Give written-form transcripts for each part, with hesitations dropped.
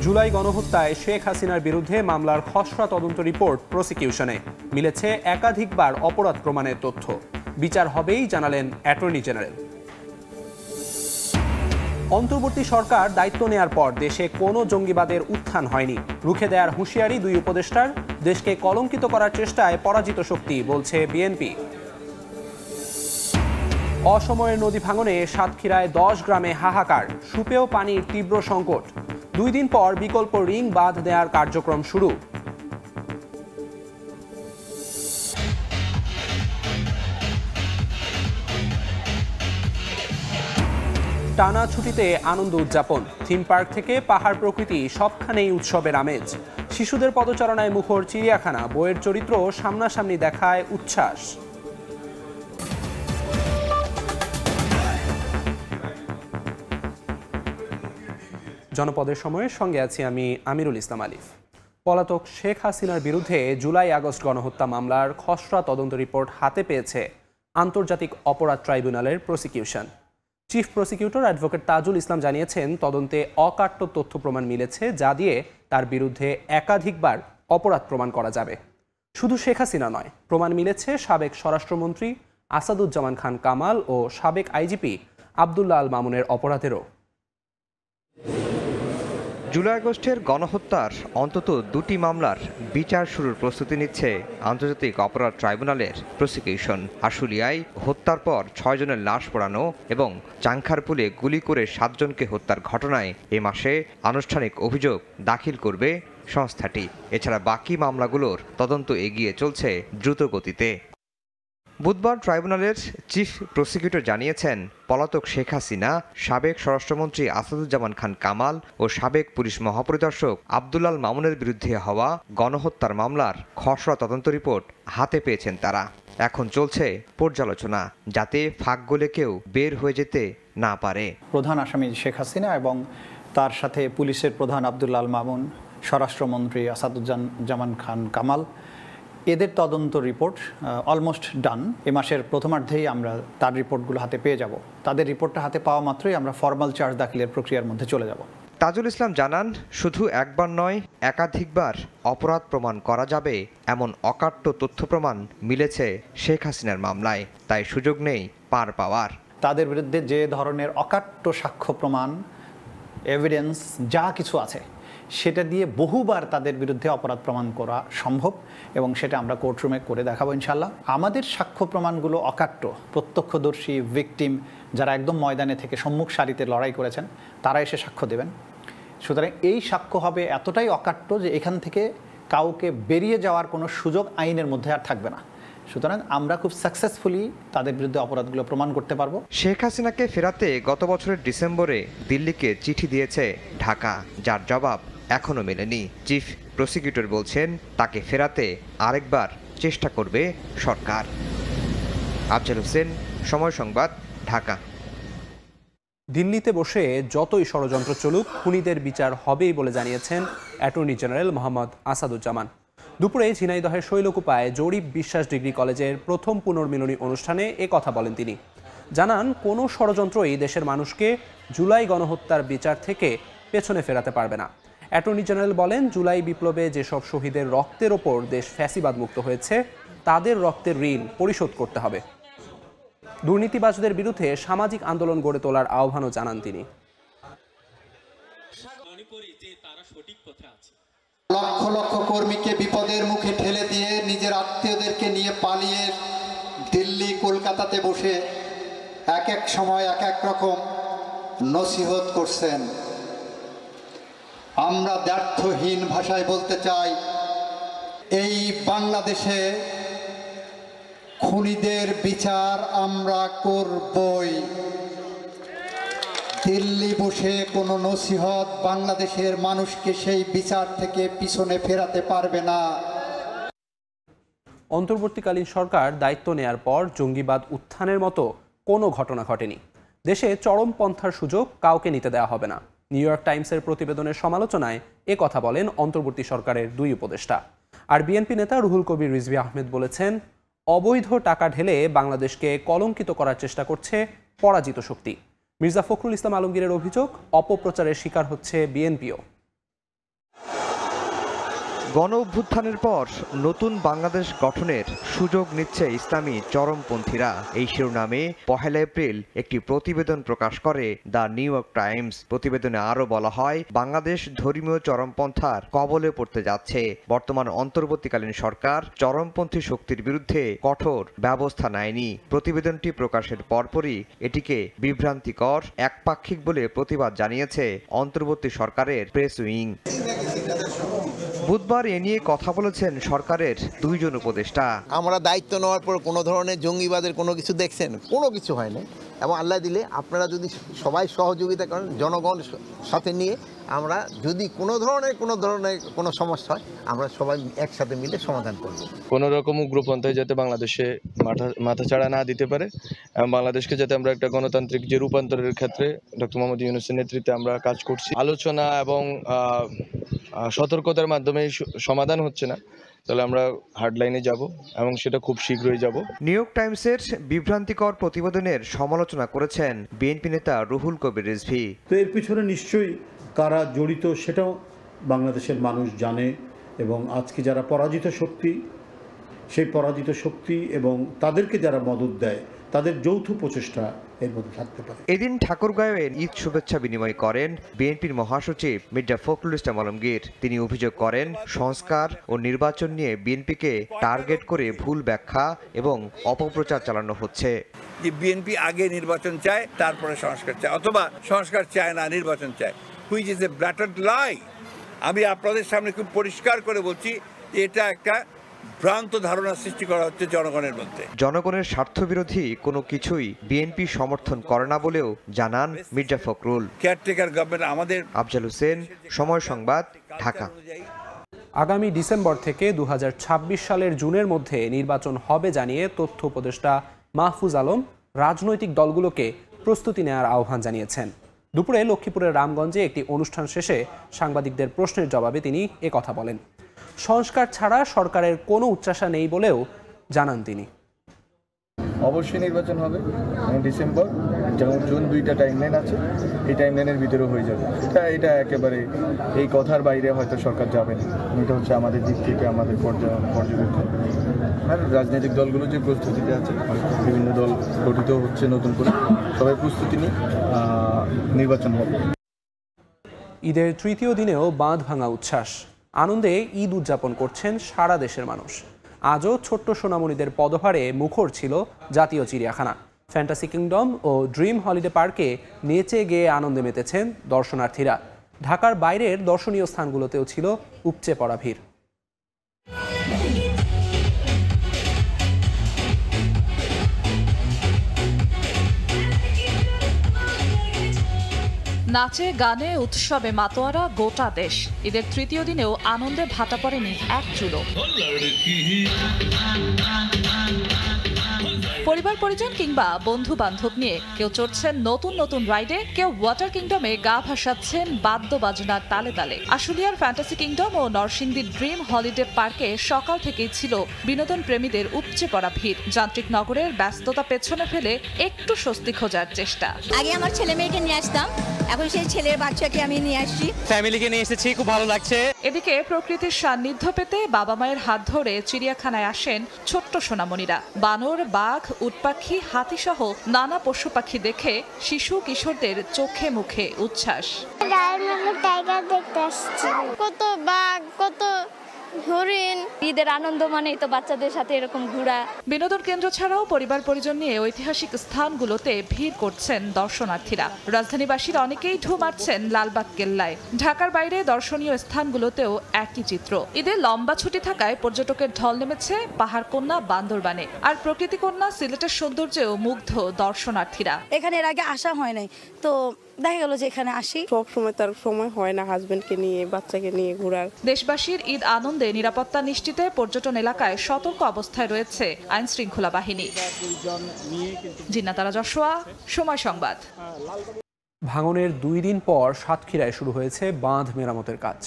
জুলাই গণহত্যায় শেখ হাসিনার বিরুদ্ধে মামলার খসড়া তদন্ত রিপোর্ট প্রসিকিউশনে মিলেছে একাধিকবার অপরাধ প্রমাণের তথ্য। বিচার হবেই জানালেন অ্যাটর্নি জেনারেল। অন্তর্বর্তী সরকার দায়িত্ব নেয়ার পর দেশে কোনো জঙ্গিবাদের উত্থান হয়নি। রুখে দেওয়ার হুঁশিয়ারি দুই উপদেষ্টার। দেশকে কলঙ্কিত করার চেষ্টায় পরাজিত শক্তি, বলছে বিএনপি। অসময়ের নদী ভাঙনে সাতক্ষীরায় 10 গ্রামে হাহাকার, সুপেয় পানির তীব্র সংকট। 2 দিন পর বিকল্প রিং বাঁধ দেওয়ার কার্যক্রম শুরু। টানা ছুটিতে আনন্দ উদযাপন। থিম পার্ক থেকে পাহাড় প্রকৃতি সবখানেই উৎসবের আমেজ। শিশুদের পদচারণায় মুখর চিড়িয়াখানা, বইয়ের চরিত্র সামনাসামনি দেখায় উচ্ছ্বাস। জনপদের সময়ের সঙ্গে আছি আমি আমিরুল ইসলাম আলিফ। পলাতক শেখ হাসিনার বিরুদ্ধে জুলাই আগস্ট গণহত্যা মামলার খসড়া তদন্ত রিপোর্ট হাতে পেয়েছে আন্তর্জাতিক অপরাধ ট্রাইব্যুনালের prosecution. Chief prosecutor advocate Tajul Islam জানিয়েছেন, তদন্তে অকাট্য তথ্য প্রমাণ মিলেছে, যা দিয়ে তার বিরুদ্ধে একাধিকবার অপরাধ প্রমাণ করা যাবে। শুধু শেখ হাসিনা নয়, প্রমাণ মিলেছে সাবেক স্বরাষ্ট্রমন্ত্রী আসাদুজ্জামান খান কামাল ও সাবেক আইজিপি আবদুল্লাহ আল মামুনের অপরাধেরও। জুলাই আগস্টের গণহত্যার অন্তত 2টি মামলার বিচার শুরুর প্রস্তুতি নিচ্ছে আন্তর্জাতিক অপরাধ ট্রাইব্যুনালের প্রসিকিউশন। আশুলিয়ায় হত্যার পর 6 জনের লাশ পোড়ানো এবং চাংখারপুলে গুলি করে 7 জনকে হত্যার ঘটনায় এ মাসে আনুষ্ঠানিক অভিযোগ দাখিল করবে সংস্থাটি। এছাড়া বাকি মামলাগুলোর তদন্ত এগিয়ে চলছে দ্রুত গতিতে। বুধবার ট্রাইব্যুনালের চিফ প্রসিকিউটর জানিয়েছেন, পলাতক শেখ হাসিনা, সাবেক স্বরাষ্ট্রমন্ত্রী আসাদুজ্জামান খান কামাল ও সাবেক পুলিশ মহাপরিদর্শক আবদুল্লাহ আল মামুনের বিরুদ্ধে হওয়া গণহত্যার মামলার খসড়া তদন্ত রিপোর্ট হাতে পেয়েছেন তারা। এখন চলছে পর্যালোচনা, যাতে ফাঁক গলে কেউ বের হয়ে যেতে না পারে। প্রধান আসামি শেখ হাসিনা এবং তার সাথে পুলিশের প্রধান আবদুল্লাহ আল মামুন, স্বরাষ্ট্রমন্ত্রী আসাদুজ্জামান খান কামাল, এদের তদন্ত রিপোর্ট অলমোস্ট ডান। এ মাসের প্রথমার্ধেই আমরা তার রিপোর্টগুলো হাতে পেয়ে যাব। তাদের রিপোর্টটা হাতে পাওয়া মাত্রই আমরা ফরমাল চার্জ দাখিলের প্রক্রিয়ার মধ্যে চলে যাব। তাজুল ইসলাম জানান, শুধু একবার নয়, একাধিকবার অপরাধ প্রমাণ করা যাবে এমন অকাট্য তথ্য প্রমাণ মিলেছে শেখ হাসিনার মামলায়, তাই সুযোগ নেই পার পাওয়ার। তাদের বিরুদ্ধে যে ধরনের অকাট্য সাক্ষ্য প্রমাণ, এভিডেন্স যা কিছু আছে, সেটা দিয়ে বহুবার তাদের বিরুদ্ধে অপরাধ প্রমাণ করা সম্ভব এবং সেটা আমরা কোর্টরুমে করে দেখাবো ইনশাল্লাহ। আমাদের সাক্ষ্য প্রমাণগুলো অকাট্য। প্রত্যক্ষদর্শী, ভিকটিম যারা একদম ময়দানে থেকে সম্মুখ সারিতে লড়াই করেছেন, তারা এসে সাক্ষ্য দেবেন। সুতরাং এই সাক্ষ্য হবে এতটাই অকাট্য যে এখান থেকে কাউকে বেরিয়ে যাওয়ার কোনো সুযোগ আইনের মধ্যে আর থাকবে না। সুতরাং আমরা খুব সাকসেসফুলি তাদের বিরুদ্ধে অপরাধগুলো প্রমাণ করতে পারবো। শেখ হাসিনাকে ফেরাতে গত বছরের ডিসেম্বরে দিল্লিকে চিঠি দিয়েছে ঢাকা, যার জবাব এখনো মেলেনি। চিফ প্রসিকিউটর বলছেন, তাকে ফেরাতে আরেকবার চেষ্টা করবে সরকার। আফজাল হোসেন, সময় সংবাদ, ঢাকা। দিল্লিতে বসে যতই ষড়যন্ত্র চলুক, খুনিদের বিচার হবেই বলে জানিয়েছেন অ্যাটর্নি জেনারেল মোহাম্মদ আসাদুজ্জামান। দুপুরে ঝিনাইদহের শৈলকুপায় জরিপ বিশ্বাস ডিগ্রি কলেজের প্রথম পুনর্মিলনী অনুষ্ঠানে এ কথা বলেন তিনি। জানান, কোনো ষড়যন্ত্রই দেশের মানুষকে জুলাই গণহত্যার বিচার থেকে পেছনে ফেরাতে পারবে না। অ্যাটর্নি জেনারেল বলেন, জুলাই বিপ্লবে যেসব শহীদের রক্তের ওপর দেশ ফ্যাসিবাদ মুক্ত হয়েছে, তাদের রক্তের ঋণ পরিশোধ করতে হবে। দুর্নীতিবাজদের বিরুদ্ধে সামাজিক আন্দোলন গড়ে তোলার আহ্বানও জানান তিনি। লক্ষ লক্ষ কর্মীকে বিপদের মুখে ঠেলে দিয়ে নিজের আত্মীয়দেরকে নিয়ে পালিয়ে দিল্লি, কলকাতাতে বসে এক এক সময় এক এক রকম নসিহত করছেন। আমরা দ্ব্যর্থহীন ভাষায় বলতে চাই, এই বাংলাদেশে খুনিদের বিচার আমরা করবই। দিল্লি বসে কোনো নসিহত বাংলাদেশের মানুষকে সেই বিচার থেকে পিছনে ফেরাতে পারবে না। অন্তর্বর্তীকালীন সরকার দায়িত্ব নেয়ার পর জঙ্গিবাদ উত্থানের মতো কোনো ঘটনা ঘটেনি। দেশে চরমপন্থার সুযোগ কাউকে নিতে দেওয়া হবে না। নিউ ইয়র্ক টাইমসের প্রতিবেদনের সমালোচনায় এ কথা বলেন অন্তর্বর্তী সরকারের 2 উপদেষ্টা। আর বিএনপি নেতা রুহুল কবির রিজভী আহমেদ বলেছেন, অবৈধ টাকা ঢেলে বাংলাদেশকে কলঙ্কিত করার চেষ্টা করছে পরাজিত শক্তি। মির্জা ফখরুল ইসলাম আলমগীরের অভিযোগ, অপপ্রচারের শিকার হচ্ছে বিএনপিও। গণ অভ্যুত্থানের পর নতুন বাংলাদেশ গঠনের সুযোগ নিচ্ছে ইসলামী চরমপন্থীরা। এই শিরোনামে 1 এপ্রিল একটি প্রতিবেদন প্রকাশ করে দ্য নিউ ইয়র্ক টাইমস। প্রতিবেদনে আরও বলা হয়, বাংলাদেশ ধর্মীয় চরমপন্থার কবলে পড়তে যাচ্ছে। বর্তমান অন্তর্বর্তীকালীন সরকার চরমপন্থী শক্তির বিরুদ্ধে কঠোর ব্যবস্থা নেয়নি। প্রতিবেদনটি প্রকাশের পরপরই এটিকে বিভ্রান্তিকর, একপাক্ষিক বলে প্রতিবাদ জানিয়েছে অন্তর্বর্তী সরকারের প্রেস উইং। বুধবার এ নিয়ে কথা বলেছেন সরকারের 2 জন উপদেষ্টা। আমরা দায়িত্ব নেওয়ার পর কোনো ধরনের জঙ্গিবাদের কোনো কিছু দেখছেন? কোনো কিছু হয় না। এবং আল্লাহ দিলে আপনারা যদি সবাই সহযোগিতা করেন, জনগণ সাথে নিয়ে আমরা যদি কোনো ধরনের কোনো সমস্যা হয়, আমরা সবাই একসাথে মিলে সমাধান করব। কোনো রকম উগ্রপন্থায় যাতে বাংলাদেশে মাথাচাড়া না দিতে পারে এবং বাংলাদেশকে যাতে আমরা একটা গণতান্ত্রিক যে রূপান্তরের ক্ষেত্রে ডক্টর মোহাম্মদ ইউনূসের নেতৃত্বে আমরা কাজ করছি। আলোচনা এবং সতর্কতার মাধ্যমে সমাধান হচ্ছে না, তাহলে আমরা হার্ডলাইনে যাব এবং সেটা খুব শীঘ্রই যাব। নিউ ইয়র্ক টাইমসের বিভ্রান্তিকর প্রতিবেদনের সমালোচনা করেছেন বিএনপি নেতা রুহুল কবির রিজভী। তো এর পিছনে নিশ্চয়ই কারা জড়িত সেটাও বাংলাদেশের মানুষ জানে, এবং আজকে যারা পরাজিত শক্তি, সেই পরাজিত শক্তি এবং তাদেরকে যারা মদত দেয়, তাদের যৌথ প্রচেষ্টা এর মধ্যে থাকতে পারে। এদিন ঠাকুরগাঁওয়ে ঈদ শুভেচ্ছা বিনিময় করেন বিএনপির মহাসচিব মির্জা ফখরুল ইসলাম আলমগীর। তিনি অভিযোগ করেন, সংস্কার ও নির্বাচন নিয়ে বিএনপিকে টার্গেট করে ভুল ব্যাখ্যা এবং অপপ্রচার চালানো হচ্ছে। যে বিএনপি আগে নির্বাচন চায়, তারপরে সংস্কার চায়, অথবা সংস্কার চায় না, নির্বাচন চায়, হুইচ ইজ এ ব্ল্যাটার্ড লাই। আমি আপনাদের সামনে খুব পরিষ্কার করে বলছি, এটা একটা ভ্রান্ত ধারণা সৃষ্টি করা হচ্ছে জনগণের মধ্যে। জনগণের স্বার্থবিরোধী কোনো কিছুই বিএনপি সমর্থন করে না বলেও জানান মির্জা ফখরুল। কেয়ারটেকার গভর্নমেন্ট আমাদের। আফজাল হোসেন, সময় সংবাদ, ঢাকা। আগামী ডিসেম্বর থেকে 2026 সালের জুনের মধ্যে নির্বাচন হবে জানিয়ে তথ্য উপদেষ্টা মাহফুজ আলম রাজনৈতিক দলগুলোকে প্রস্তুতি নেওয়ার আহ্বান জানিয়েছেন। দুপুরে লক্ষ্মীপুরের রামগঞ্জে একটি অনুষ্ঠান শেষে সাংবাদিকদের প্রশ্নের জবাবে তিনি একথা বলেন। সংস্কার ছাড়া সরকারের কোনো উচ্চাশা নেই বলেও জানান তিনি। অবশ্যই নির্বাচন হবে ডিসেম্বর, যেমন জুন, 2টা টাইমলাইন আছে, এই টাইমলাইনের ভিতরে হয়ে যাবে। এটা একেবারে এই কথার বাইরে হয়তো সরকার যাবে না। এটা হচ্ছে আমাদের দিক থেকে আমাদের পর্যবেক্ষণ। আর রাজনৈতিক দলগুলো যে প্রস্তুতিতে আছে, বিভিন্ন দল গঠিত হচ্ছে নতুন করে, সবাই প্রস্তুতি নিয়ে নির্বাচন হবে। ঈদের তৃতীয় দিনেও বাঁধ ভাঙা উচ্ছ্বাস, আনন্দে ঈদ উদযাপন করছেন সারা দেশের মানুষ। আজও ছোট্ট সোনামণিদের পদভারে মুখর ছিল জাতীয় চিড়িয়াখানা। ফ্যান্টাসি কিংডম ও ড্রিম হলিডে পার্কে নেচে গেয়ে আনন্দে মেতেছেন দর্শনার্থীরা। ঢাকার বাইরের দর্শনীয় স্থানগুলোতেও ছিল উপচে পড়া ভিড়। নাচে গানে উৎসবে মাতোয়ারা গোটা দেশ। ঈদের তৃতীয় দিনেও আনন্দে ভাটা পড়েনি এক চুলো। পরিবার পরিজন কিংবা বন্ধু বান্ধব নিয়ে কেউ চড়ছেন নতুন নতুন রাইডে, কেউ ওয়াটার কিংডমে গা ভাসাচ্ছেন বাদ্য বাজনার তালে তালে। আশুলিয়ার ফ্যান্টাসি কিংডম ও নরসিংদীর ড্রিম হলিডে পার্কে সকাল থেকেই ছিল বিনোদন প্রেমীদের উপচে পড়া ভিড়। যান্ত্রিক নগরের ব্যস্ততা পেছনে ফেলে একটু স্বস্তি খোঁজার চেষ্টা। আগে আমার ছেলে মেয়েকে নিয়ে আসতাম, এখন সেই ছেলের বাচ্চাকে আমি নিয়ে আসছি, ফ্যামিলিকে নিয়ে এসেছি, খুব ভালো লাগছে। এদিকে প্রকৃতির সান্নিধ্য পেতে বাবা মায়ের হাত ধরে চিড়িয়াখানায় আসেন ছোট্ট সোনামণিরা। বানর, বাঘ, উটপাখি, হাতি সহ নানা পশু পাখি দেখে শিশু কিশোরদের চোখে মুখে উচ্ছ্বাস। টাইগার দেখতে আসছি, কত বাঘ, কত হরিণ। ঈদের আনন্দ মানেই তো বাচ্চাদের সাথে এরকম ঘোরা। বিনোদন কেন্দ্র ছাড়াও পরিবার পরিজন নিয়ে ঐতিহাসিক স্থানগুলোতে ভিড় করছেন দর্শনার্থীরা। রাজধানীবাসীর অনেকেই ঢু মারছেন লালবাগ কেল্লায়। ঢাকার বাইরে দর্শনীয় স্থানগুলোতেও একই চিত্র। ঈদে লম্বা ছুটি থাকায় পর্যটকের ঢল নেমেছে পাহাড়কন্যা বান্দরবানে। আর প্রকৃতিকন্যা সিলেটের সৌন্দর্যেও মুগ্ধ দর্শনার্থীরা। এখানে এর আগে আসা হয় নাই, তো দেখা গেল যে এখানে আসি। সব সময় তার সময় হয় না হাজবেন্ডকে নিয়ে, বাচ্চাকে নিয়ে ঘোরার। দেশবাসীর ঈদ আনন্দে নিরাপত্তা নিশ্চিতে পর্যটন এলাকায় সতর্ক অবস্থায় রয়েছে আইন শৃঙ্খলা বাহিনী। জিন্নাতারা যশোয়া, সময় সংবাদ। ভাঙনের 2 দিন পর সাতক্ষীরায় শুরু হয়েছে বাঁধ মেরামতের কাজ।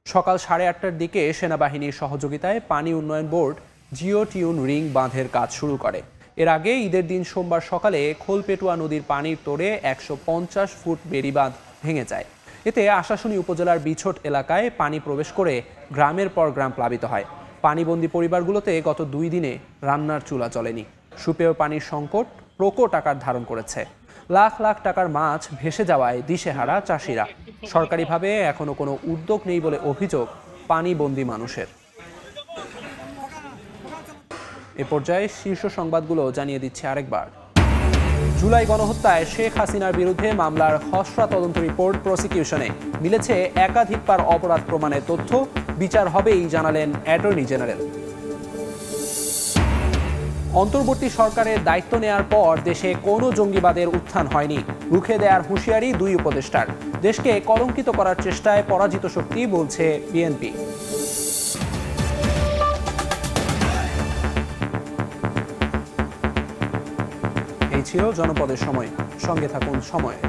সকাল 8:30টার দিকে সেনাবাহিনীর সহযোগিতায় পানি উন্নয়ন বোর্ড জিও টিউন রিং বাঁধের কাজ শুরু করে। এর আগে ঈদের দিন সোমবার সকালে খোলপেটুয়া নদীর পানির তোড়ে 150 ফুট বেড়ি বাঁধ ভেঙে যায়। এতে আশাশুনি উপজেলার বিছট এলাকায় পানি প্রবেশ করে গ্রামের পর গ্রাম প্লাবিত হয়। পানিবন্দী পরিবারগুলোতে গত 2 দিনে রান্নার চুলা জ্বলেনি। সুপেয় পানির সংকট প্রকট আকার ধারণ করেছে। লাখ লাখ টাকার মাছ ভেসে যাওয়ায় দিশেহারা চাষিরা। সরকারিভাবে এখনো কোনো উদ্যোগ নেই বলে অভিযোগ পানিবন্দী মানুষের। এ পর্যায়ে শীর্ষ সংবাদগুলো জানিয়ে দিচ্ছে আরেকবার। জুলাই গণহত্যায় শেখ হাসিনার বিরুদ্ধে মামলার খসড়া তদন্ত রিপোর্ট প্রসিকিউশনে মিলেছে একাধিকবার অপরাধ প্রমাণের তথ্য। বিচার হবেই জানালেন অ্যাটর্নি জেনারেল। অন্তর্বর্তী সরকারের দায়িত্ব নেয়ার পর দেশে কোনো জঙ্গিবাদের উত্থান হয়নি, রুখে দেওয়ার হুঁশিয়ারি 2 উপদেষ্টার। দেশকে কলঙ্কিত করার চেষ্টায় পরাজিত শক্তি বলছে বিএনপি। এই ছিল জনপদের সময়। সঙ্গে থাকুন সময়ে।